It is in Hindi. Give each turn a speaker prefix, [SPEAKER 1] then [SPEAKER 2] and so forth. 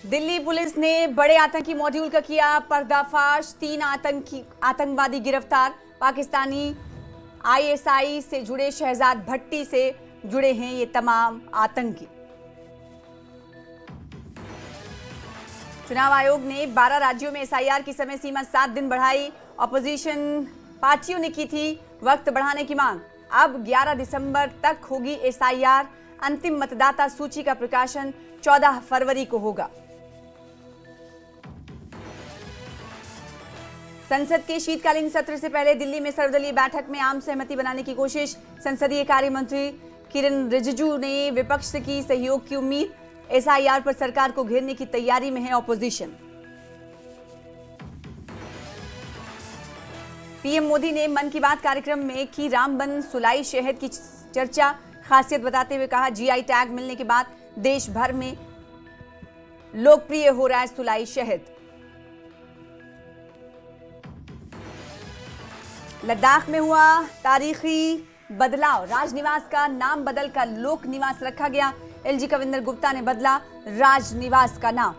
[SPEAKER 1] दिल्ली पुलिस ने बड़े आतंकी मॉड्यूल का किया पर्दाफाश। 3 आतंकवादी गिरफ्तार। पाकिस्तानी आईएसआई से जुड़े शहजाद भट्टी से जुड़े हैं ये तमाम आतंकी। चुनाव आयोग ने 12 राज्यों में एसआईआर की समय सीमा 7 दिन बढ़ाई। ऑपोजिशन पार्टियों ने की थी वक्त बढ़ाने की मांग। अब 11 दिसंबर तक होगी एसआईआर। अंतिम मतदाता सूची का प्रकाशन 14 फरवरी को होगा। संसद के शीतकालीन सत्र से पहले दिल्ली में सर्वदलीय बैठक में आम सहमति बनाने की कोशिश। संसदीय कार्य मंत्री किरेन रिजिजू ने विपक्ष से की सहयोग की उम्मीद। एसआईआर पर सरकार को घेरने की तैयारी में है ऑपोजिशन। पीएम मोदी ने मन की बात कार्यक्रम में की रामबन सुलाई शहद की चर्चा। खासियत बताते हुए कहा, जीआई टैग मिलने के बाद देश भर में लोकप्रिय हो रहा है सुलाई शहद। लद्दाख में हुआ तारीखी बदलाव। राजनिवास का नाम बदलकर लोक निवास रखा गया। एलजी कविंदर गुप्ता ने बदला राजनिवास का नाम।